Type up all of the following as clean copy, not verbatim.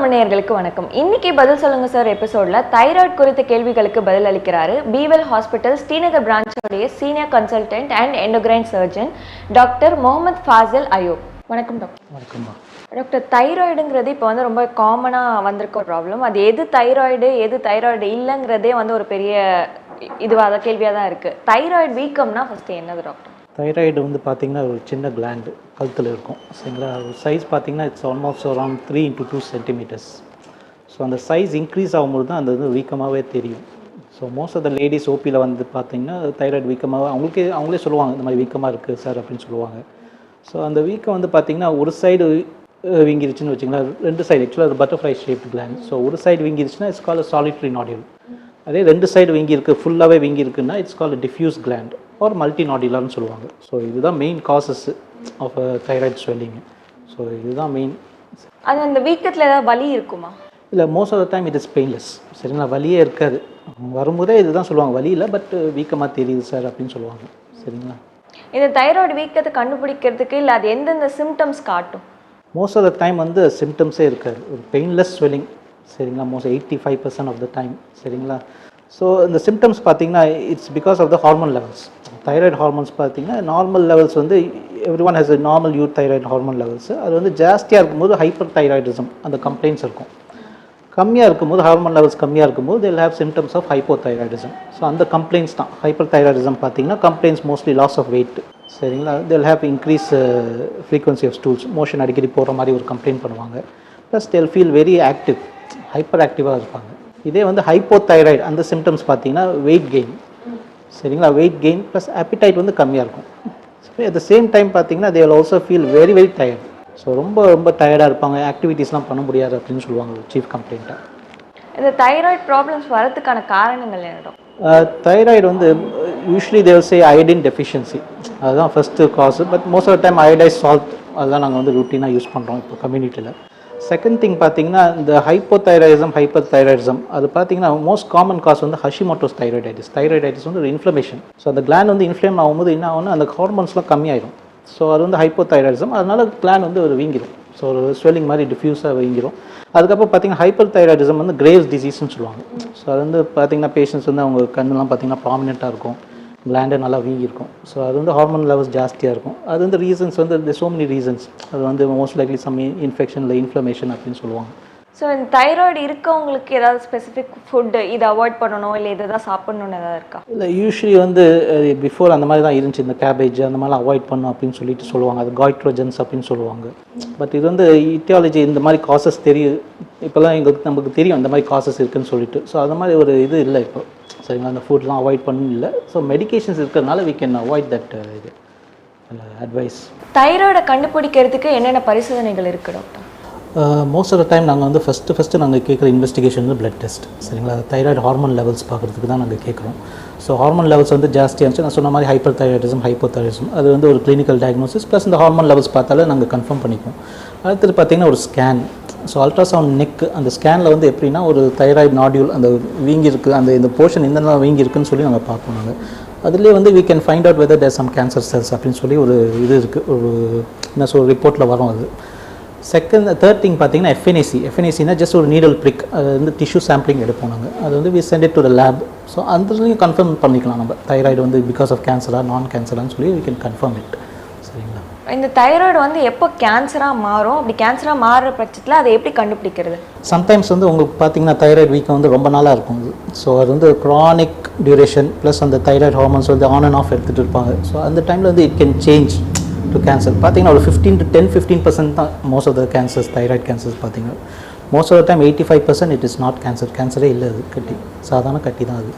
தமிழ் நேயர்களுக்கு வணக்கம். இன்னைக்கு பதில் சொல்லுங்க சார் எபிசோட்ல தைராய்டு குறித்த கேள்விகளுக்கு பதில் அளிக்கிறாரு பீவெல் ஹாஸ்பிட்டல் ஸ்ரீநகர் பிரான்ச்சோடைய senior consultant and endocrine surgeon doctor Mohammed Fazil Ayub. வணக்கம் டாக்டர். வணக்கம்மா. டாக்டர், தைராய்டுங்கிறது இப்போ ரொம்ப காமனாக வந்திருக்க ஒரு ப்ராப்ளம். அது எது தைராய்டு இல்லைங்கிறதே ஒரு பெரிய இதுவாக கேள்வியாக தான் இருக்குது. தைராய்டு வீக்கம்னா ஃபஸ்ட்டு என்னது டாக்டர்? தைராய்டு பார்த்தீங்கன்னா ஒரு சின்ன கிளாண்டு கழுத்தில் இருக்கும், சரிங்களா? சைஸ் பார்த்தீங்கன்னா it's almost around 3 into 2 centimeters. So அந்த சைஸ் இன்க்ரீஸ் ஆகும்போது தான் அந்த வீக்கமாகவே தெரியும். So most of the ladies ஓபியில் பார்த்தீங்கன்னா தைராய்டு வீக்கமாக அவங்களே சொல்லுவாங்க, இந்த மாதிரி வீக்கமாக இருக்குது சார் அப்படின்னு சொல்லுவாங்க. ஸோ அந்த வீக்கம் பார்த்தீங்கன்னா ஒரு சைடு வீங்கிருச்சுன்னு வச்சிங்களா, ரெண்டு சைடு ஆக்சுவலாக ஒரு பட்டர்ஃப்ளை ஷேப்டு கிளாண்ட். ஸோ ஒரு சைடு வீங்கிருச்சுன்னா இட்ஸ் கால் சாலிட்ரி நாடியூல். அதே ரெண்டு சைடு வீங்கியிருக்கு, ஃபுல்லாகவே வீங்கியிருக்குன்னா it's call diffuse gland or multi நாடியூலர்னு சொல்லுவாங்க. ஸோ இதுதான் main causes of thyroid swelling. So இதுதான் மெயின். அது அந்த வீக்கத்தில் ஏதாவது வலி இருக்குமா? இல்லை, most of the time it is painless, சரிங்களா? வலியே இருக்காது. வரும்போதே இதுதான் சொல்லுவாங்க, வலி இல்லை பட் வீக்கமாக தெரியுது சார் அப்படின்னு சொல்லுவாங்க, சரிங்களா? இந்த தைராய்டு வீக்கத்தை கண்டுபிடிக்கிறதுக்கு இல்லை அது எந்தெந்த சிம்டம்ஸ் காட்டும்? மோஸ்ட் ஆஃப் த டைம் சிம்டம்ஸே இருக்காது, ஒரு பெயின்லெஸ் ஸ்வெல்லிங், சரிங்களா? மோஸ்ட் 85% ஆஃப் த டைம், சரிங்களா? ஸோ இந்த சிம்டம்ஸ் பார்த்தீங்கன்னா it's because of the hormone levels. Thyroid hormones பார்த்தீங்கன்னா normal levels everyone has normal youth thyroid hormone levels. அது ஜாஸ்தியாக இருக்கும்போது ஹைப்பர் தைராய்டிசம் அந்த கம்ப்ளைண்ட்ஸ் இருக்கும். கம்மியாக இருக்கும்போது ஹார்மோன் லெவல்ஸ் கம்மியாக இருக்கும்போது they'll have symptoms of hypothyroidism. So அந்த கம்ப்ளைண்ட்ஸ் தான் ஹைப்பர் தைராய்டிசம். பார்த்தீங்கன்னா complaints mostly loss of weight, சரிங்களா? they'll have increase frequency of stools, motion அடிக்கடி போகிற மாதிரி ஒரு கம்ப்ளைண்ட் பண்ணுவாங்க. Plus they'll feel very active, hyper ஆக்டிவாக இருப்பாங்க. இதே ஹைப்போதைராய்டு அந்த சிம்டம்ஸ் பார்த்தீங்கன்னா வெயிட் கெயின், சரிங்களா? வெயிட் கெயின் ப்ளஸ் ஆப்பிடைட் கம்மியாக இருக்கும். அட் த சேம் டைம் பார்த்தீங்கன்னா they will also feel very very tired. So ரொம்ப டயர்டாக இருப்பாங்க, ஆக்டிவிட்டீஸ்லாம் பண்ண முடியாது அப்படின்னு சொல்லுவாங்க சீஃப் கம்ப்ளைண்ட்டாக. இந்த தைராய்டு ப்ராப்ளம்ஸ் வரதுக்கான காரணங்கள் என்ன? Thyroid usually they will say iodine deficiency, அதுதான் first cause. But most of the time iodised salt அதுதான் நாங்கள் ரூட்டீனாக யூஸ் பண்ணுறோம் இப்போ கம்யூனிட்டியில். செகண்ட் திங் பார்த்தீங்கன்னா இந்த ஹைப்போதைராய்டிசம் ஹைப்பர் தைராய்டிசம் அது பார்த்தீங்கன்னா most common cos Hashimoto's thyroiditis. Thyroiditis ஒரு இன்ஃப்ளமேஷன். ஸோ அந்த கிளாண்ட் இன்ஃப்ளேம் ஆகும்போது என்ன ஆகும்னா அந்த ஹார்மோன்ஸ்லாம் கம்மியாயிடும். ஸோ அது ஹைப்போதைராய்டிசம், அதனால கிளாண்ட் ஒரு வீங்கிடும். ஸோ ஒரு ஸ்வெல்லிங் மாதிரி டிஃப்யூஸாக வீங்கிடும். அதுக்கப்புறம் பார்த்தீங்கன்னா ஹைப்பர் தைராய்டிசம் கிரேவ்ஸ் டிசீஸ்னு சொல்லுவாங்க. ஸோ அது பார்த்தீங்கன்னா பேஷண்ட்ஸ் அவங்க கண்ணெலாம் பார்த்தீங்கன்னா ப்ராமினெண்ட்டாக இருக்கும், கிளாண்டே நல்லா வீங்கியிருக்கும். ஸோ அது ஹார்மோன் லெவல்ஸ் ஜாஸ்தியாக இருக்கும். அது ரீசன்ஸ் சோ மெனி ரீசன்ஸ். அது மோஸ்ட் லைக்லி சம் இன்ஃபெக்ஷன் இல்லை இன்ஃப்ளமேஷன் அப்படின்னு சொல்லுவாங்க. ஸோ இந்த தைராய்டு இருக்கவங்களுக்கு ஏதாவது ஸ்பெசிஃபிக் ஃபுட்டு இதை அவாய்ட் பண்ணணும் இல்லை இதை தான் சாப்பிட்ணுன்னு ஏதாவது இருக்கா? இல்லை, யூஸ்வலி பிஃபோர் அந்த மாதிரி தான் இருந்துச்சு. இந்த கேபேஜ் அந்த மாதிரிலாம் அவாய்ட் பண்ணும் அப்படின்னு சொல்லுவாங்க. அது காய்ட்ரோஜன்ஸ் அப்படின்னு சொல்லுவாங்க. பட் இது இத்தியாலஜி இந்த மாதிரி காசஸ் தெரியுது இப்போல்லாம் நமக்கு தெரியும் இந்த மாதிரி காசஸ் இருக்குதுன்னு சொல்லிட்டு. ஸோ அந்த மாதிரி ஒரு இது இல்லை இப்போ, சரிங்களா? அந்த ஃபுட்லாம் அவாய்ட் பண்ணணும் இல்லை. ஸோ மெடிகேஷன்ஸ் இருக்கிறதுனால வி கேன் அவாய்ட் தட் இது அட்வைஸ். தைராய்டை கண்டுபிடிக்கிறதுக்கு என்னென்ன பரிசோதனைகள் இருக்குது doctor? Most of the time நாங்கள் ஃபஸ்ட்டு நாங்கள் கேட்குற இன்வெஸ்டிகேஷன் பிளட் டெஸ்ட், சரிங்களா? தைராய்டு ஹார்மோன் லெவல்ஸ் பார்க்குறதுக்கு தான் நாங்கள் கேட்குறோம். ஸோ ஹார்மோன் லெவல்ஸ் ஜாஸ்தியாக இருந்துச்சு, நான் சொன்ன மாதிரி ஹைப்பர் தைராய்டிசம் ஹைப்போதைராய்டிசம் அது ஒரு கிளினிக்கல் டயக்னோசிஸ் ப்ளஸ் இந்த ஹார்மோன் லெவல்ஸ் பார்த்தாலே நாங்கள் கன்ஃபார்ம் பண்ணிக்குவோம். அடுத்தது பார்த்திங்கன்னா ஒரு ஸ்கேன். ஸோ அல்ட்ராசவுண்ட் நெக் அந்த ஸ்கேனில் எப்படின்னா ஒரு தைராய்டு நாடியூல் அந்த வீங்கி இருக்குது, இந்த போர்ஷன் என்னென்ன வீங்கி இருக்குன்னு சொல்லி நாங்கள் பார்ப்போம். நாங்கள் அதுலேயே we can find out whether there's some cancer cells அப்படின்னு சொல்லி ஒரு இது இருக்குது, ஒரு என்ன ரிப்போர்ட்டில் வரும். அது தேர்ட் திங் பார்த்தீங்கன்னா எஃப்என்ஏசினா ஜஸ்ட் ஒரு நீடல் பிரிக், அது டிஷ்யூ சாம்பிளிங் எடுப்போம் நாங்கள். அது we send it to the lab. So அதுலேயும் கன்ஃபார்ம் பண்ணிக்கலாம் நம்ம தைராய்டு பிகாஸ் ஆஃப் கேன்சரா நான் கேன்சரான்னு சொல்லி we can confirm it, சரிங்களா? இந்த தைராய்டு எப்போ கேன்சராக மாறும்? அப்படி கேன்சராக மாறுற பட்சத்தில் அதை எப்படி கண்டுபிடிக்கிறது? சம்டைம்ஸ் உங்களுக்கு பார்த்தீங்கன்னா தைராய்டு வீக்கம் ரொம்ப நாளாக இருக்கும். ஸோ அது க்ரானிக் டியூரேஷன் ப்ளஸ் அந்த thyroid hormones on and off எடுத்துகிட்டு இருப்பாங்க. ஸோ அந்த டைமில் it can change to cancer. பார்த்தீங்கன்னா ஒரு 10-15% தான் most of the cancers, thyroid cancers பார்த்தீங்கன்னா. Most of the time 85% it is not cancer. கேன்சரே இல்லை, அது கட்டி, சாதாரண கட்டி தான் அது.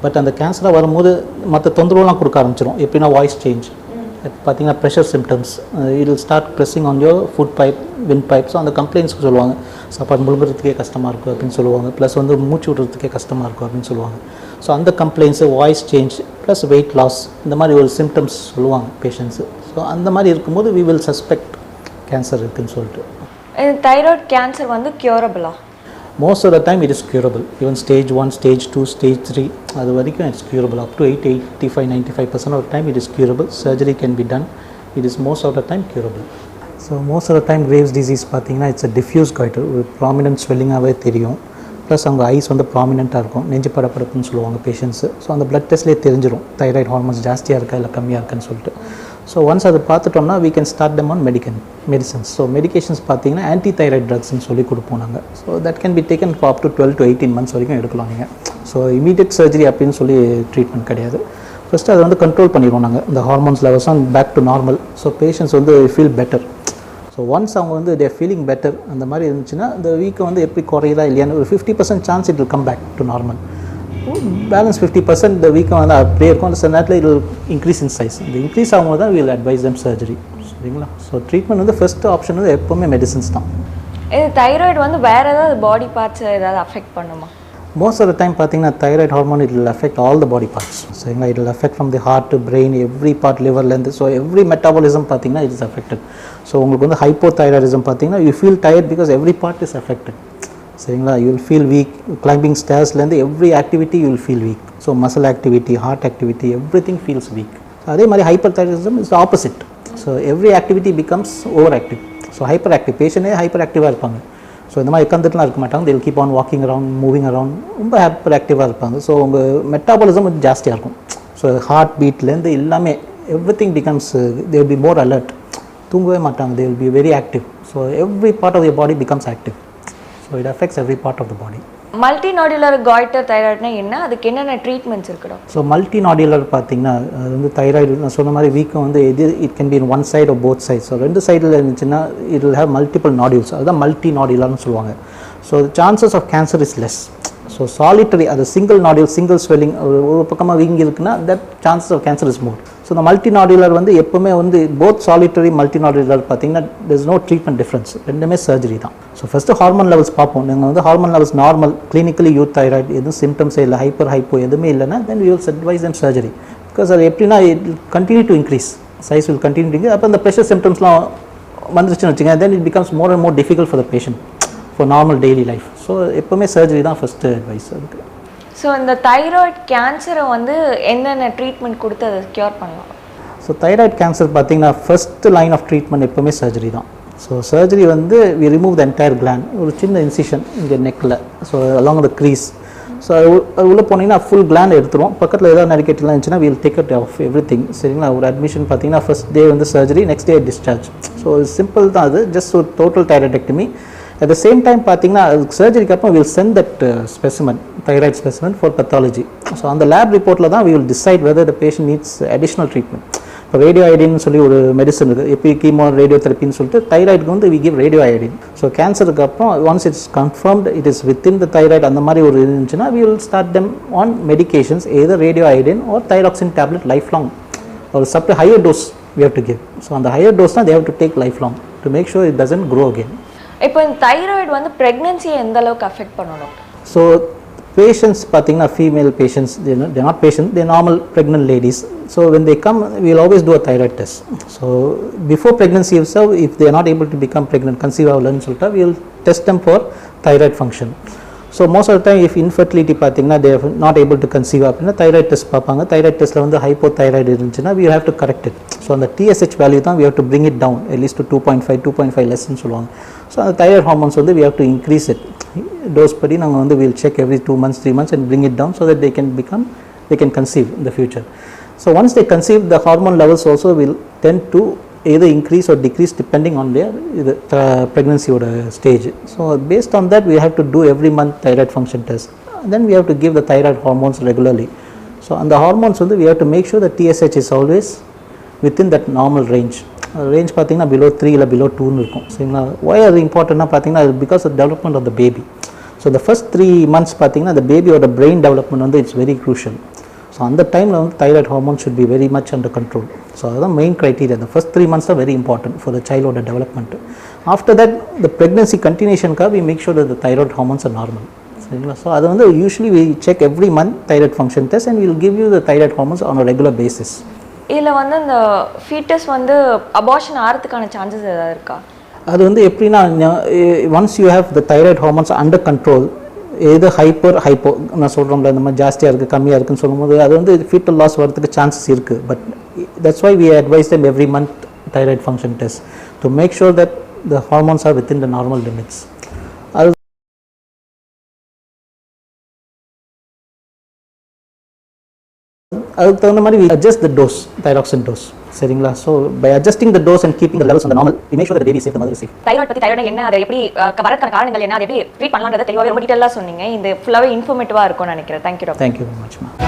பட் அந்த கேன்சராக வரும்போது மற்ற தொந்தரவுலாம் கொடுக்க ஆரம்பிச்சிடும். எப்படின்னா வாய்ஸ் சேஞ்ச், பார்த்தீங்கன்னா pressure symptoms, it will start pressing on your food pipe, wind pipe. So அந்த கம்ப்ளைண்ட்ஸ்க்கு சொல்லுவாங்க, சாப்பாடு முழுங்குறதுக்கே கஷ்டமாக இருக்கும் அப்படின்னு சொல்லுவாங்க. ப்ளஸ் மூச்சு விடுறதுக்கே கஷ்டமாக இருக்கும் அப்படின்னு சொல்லுவாங்க. ஸோ அந்த complaints voice change plus weight loss இந்த மாதிரி ஒரு சிம்டம்ஸ் சொல்லுவாங்க பேஷண்ட்ஸு. ஸோ அந்த மாதிரி இருக்கும்போது we will suspect கேன்சர் இருக்குதுன்னு சொல்லிட்டு. தைராய்டு கேன்சர் க்யூரபிளா? Most of the time it is curable. Even stage 1, stage 2, stage 3 அது வரைக்கும் it's curable. Up to 85-95% of time it is curable. Surgery can be done. It is most of the time curable. So most of the time Graves disease பார்த்தீங்கன்னா it's diffuse goiter, ஒரு prominent ஸ்வெல்லிங்காகவே தெரியும். Plus அவங்க ice வந்து ப்ராமினெண்ட்டாக இருக்கும், நெஞ்சு படப்படப்புன்னு சொல்லுவாங்க patients. So அந்த பிளட் டெஸ்ட்லேயே தெரிஞ்சிடும் தைராய்டு ஹார்மோன்ஸ் ஜாஸ்தியாக இருக்கா இல்லை கம்மியாக இருக்கான்னு சொல்லிட்டு. ஸோ ஒன்ஸ் அதை பார்த்துட்டோம்னா we can start them on medicines. So medications பார்த்தீங்கன்னா ஆன்டி தைராய்டு ட்ரக்ஸ்ன்னு சொல்லி கொடுப்போம் நாங்கள். So that can be taken for up to 12 to 18 months வரைக்கும் எடுக்கலாம் நீங்கள். ஸோ இமீடியட் சர்ஜரி அப்படின்னு சொல்லி ட்ரீட்மெண்ட் கிடையாது. ஃபஸ்ட்டு அதை வந்து கண்ட்ரோல் பண்ணிடுவோம் நாங்கள், இந்த ஹார்மோன்ஸ் லெவல்ஸும் back to normal. So patients வந்து ஃபீல் பெட்டர். ஸோ ஒன்ஸ் அவங்க வந்து தேர் ஃபீலிங் பெட்டர் அந்த மாதிரி இருந்துச்சுன்னா இந்த வீக்கை வந்து எப்படி குறையுதா இல்லையான்னு ஒரு 50% chance it will come back to normal. Balance 50% இந்த வீக்கை வந்து அப்படியே இருக்கும். அந்த சில நேரத்தில் இது இன்க்ரீஸ் இன் சைஸ். இந்த இன்க்ரீஸ் ஆகும்போது தான் வில் அட்வைஸ் தம் சர்ஜரி. சரிங்களா? ஸோ ட்ரீட்மெண்ட் வந்து ஃபர்ஸ்ட் ஆப்ஷன் வந்து எப்போவுமே மெடிசன்ஸ் தான். இது தைராய்டு வந்து வேறு ஏதாவது பாடி பார்ட்ஸ் ஏதாவது அஃபெக்ட் பண்ணுமா? Most of the time பார்த்தீங்கன்னா thyroid hormone it will affect all the body parts. சரிங்களா? it will affect from the heart to brain, every part, liverலேருந்து. ஸோ எவ்ரி மெட்டாபாலிசம் பார்த்தீங்கன்னா it is affected. ஸோ உங்களுக்கு வந்து hypothyroidism பார்த்தீங்கன்னா you feel tired because every part is affected. சரிங்களா? you will feel weak, climbing stairsலேருந்து every activity you will feel weak. So muscle activity, heart activity, everything feels weak. அதே மாதிரி hyperthyroidism is the opposite. So every activity becomes overactive. So hyperactive பேஷண்டே hyper ஆக்டிவாக இருப்பாங்க. So இந்த மாதிரி உட்காந்துட்டுலாம் இருக்க மாட்டாங்க. they'll keep on walking around, moving around, ரொம்ப ஹைப்பர் ஆக்டிவாக இருப்பாங்க. ஸோ உங்கள் மெட்டாபாலிசம் கொஞ்சம் ஜாஸ்தியாக இருக்கும். ஸோ ஹார்ட் பீட்லேருந்து எல்லாமே everything becomes they will be more alert. தூங்கவே மாட்டாங்க, they will be very active. So every part of your body becomes active. So it affects every part of the body. Multinodular goitre தைராய்டுனா என்ன, அதுக்கு என்னென்ன treatments இருக்குடா? So multinodular பார்த்தீங்கன்னா அது வந்து தைராய்டு நான் சொன்ன மாதிரி வீக்கம் வந்து எது it can be in one side or both side. So ரெண்டு சைடில் இருந்துச்சுன்னா it will have multiple nodules, அதுதான் மல்டிநாடுலர்னு சொல்லுவாங்க. So chances of cancer is less. So solitary அது சிங்கிள் நாடியூல் சிங்கிள் ஸ்வெல்லிங் ஒரு பக்கமாக வீங்கி இருக்குன்னா that chances of cancer is more. So இந்த மல்டிநாடுலர் வந்து எப்போவுமே வந்து போத் சாலிட்டரி மல்டிநாடுலர் பார்த்தீங்கன்னா there is no treatment difference, ரெண்டுமே சர்ஜரி தான். ஸோ ஃபஸ்ட்டு ஹார்மோன் லெவல்ஸ் பார்ப்போம். நீங்கள் வந்து hormone levels normal clinically youth thyroid எதுவும் சிம்டம்ஸே இல்லை, ஹைப்போ எதுவுமே இல்லைன்னா தென் we will advise them surgery. Because அது எப்படின்னா it will continue to increase, size will continue to increase. அப்போ அந்த ப்ரெஷர் சிம்டம்ஸ்லாம் வந்துருச்சுன்னு வச்சுங்க, then it becomes more and more difficult for the patient for normal daily life. So எப்போவுமே surgery தான் first advice அதுக்கு. So இந்த தைராய்டு கேன்சரை வந்து என்னென்ன ட்ரீட்மெண்ட் கொடுத்து அதை க்யூர் பண்ணலாம்? ஸோ தைராய்டு கேன்சர் பார்த்தீங்கன்னா ஃபஸ்ட்டு லைன் ஆஃப் ட்ரீட்மெண்ட் எப்போவுமே சர்ஜரி தான். ஸோ சர்ஜரி வந்து we remove the entire gland, ஒரு சின்ன இன்சிஷன் இங்கே நெக்கில், so along the crease. So அது உள்ளே போனீங்கன்னா ஃபுல் கிளாண்ட் எடுத்துருவோம். பக்கத்தில் ஏதாவது நெரிக்கேட்லாம் இருந்துச்சுன்னா will take it of every thing. சரிங்களா? ஒரு அட்மிஷன் பார்த்தீங்கன்னா ஃபஸ்ட் டே வந்து surgery, next day discharge. So simple தான் அது, ஜஸ்ட் ஒரு total thyroidectomy. At the same time பார்த்தீங்கன்னா சர்ஜரிக்கு அப்புறம் we'll send that specimen, thyroid specimen for pathology. So அந்த லேப் ரிப்போர்ட்டில் தான் we will decide whether the patient needs additional treatment. இப்போ radio அயோடின்னு சொல்லி ஒரு மெடிசன் இருக்குது, எப்போ கீமோ ரேடியோ தெரப்பின்னு சொல்லிட்டு தைராய்டுக்கு வந்து we give radioiodine. So கேன்சருக்கு அப்புறம் once it's confirmed it is within the thyroid அந்த மாதிரி ஒரு இருந்துச்சுன்னா we will start them on medications, either radio iodine or thyroxine tablet lifelong, or separate higher dose we have to give. So அந்த higher dose they have to take lifelong to make sure it doesn't grow again. இப்போ இந்த thyroid வந்து ப்ரெக்னன்சியை எந்த அளவுக்கு affect பண்ணணும்? So patients பார்த்தீங்கன்னா female patients they're not patient, they're normal pregnant ladies. So when they come we'll always do a thyroid test. So before pregnancy itself, if they are not able to become pregnant, conceive ஆகலன்னு சொல்லிட்டா we'll test them for thyroid function. So most of the time if infertility பார்த்தீங்கன்னா they have not able to conceive அப்படின்னா thyroid test பார்ப்பாங்க. Thyroid டெஸ்ட்டில் வந்து hypothyroid இருந்துச்சுன்னா we have to correct it. So அந்த TSH value தான் we have to bring it down at least to 2.5 லெஸ்ன்னு சொல்லுவாங்க. So அந்த தைராய்ட் ஹார்மோன்ஸ் வந்து we have to increase it. Dose படி நாங்கள் வந்து we'll check every 2 months 3 months and bring it down so that they can conceive in the future. So once they conceive, the hormone levels also will tend to either increase or decrease depending on their pregnancy or stage. So based on that we have to do every month thyroid function test, and then we have to give the thyroid hormones regularly. So on the hormones we have to make sure that TSH is always within that normal range. Range பார்த்தீங்கன்னா below 3 இல்லை below 2 இருக்கும். சரிங்களா? why அது இம்பார்ட்டன்ட்னா பார்த்தீங்கன்னா because of the development of the baby. So the first 3 months பார்த்தீங்கன்னா the baby ஓட brain development வந்து it's very crucial. So அந்த டைமில் வந்து thyroid hormone should be very much under control. So அதுதான் மெயின் க்ரைட்டீரியா. இந்த ஃபர்ஸ்ட் 3 months தான் very important for the சைல்டோட டெவலப்மெண்ட். ஆஃப்டர் தட் த ப்ரெக்னன்சி கண்டினியூஷனுக்காக we make sure the thyroid hormones are normal. சரிங்களா? ஸோ அது வந்து usually we check every month thyroid function test and will give you the thyroid hormones on a regular basis. இதில் வந்து இந்த foetus வந்து abortion ஆகிறதுக்கான chances ஏதாவது இருக்கா? அது வந்து எப்படின்னா once you have the thyroid hormones under control, எது ஹைப்போ நான் சொல்கிறோம்ல இந்த மாதிரி ஜாஸ்தியாக இருக்குது கம்மியாக இருக்குன்னு சொல்லும்போது அது வந்து ஃபீட்டல் லாஸ் வரதுக்கு சான்சஸ் இருக்குது. But that's why we advise them every month thyroid function test to make sure that the hormones are within the normal limits. அதுக்கு தகுந்த மாதிரி we adjust the dose, thyroxine dose. சரிங்களா? So by adjusting the dose and keeping the levels on the normal, we make sure that the baby is safe, the mother is safe. Thyroid பத்தி thyroid என்ன, அதை எப்படி வரதுக்கான காரணங்கள் என்ன, அதை எப்படி ட்ரீட் பண்ணலாம்ன்றதை தெளிவாக ரொம்ப டீட்டெயிலாக சொன்னீங்க. இந்த ஃபுல்லாகவே இன்ஃபர்மேட்டிவாக இருக்கும்னு நினைக்கிறேன். Thank you doctor. Thank you very much, ma'am.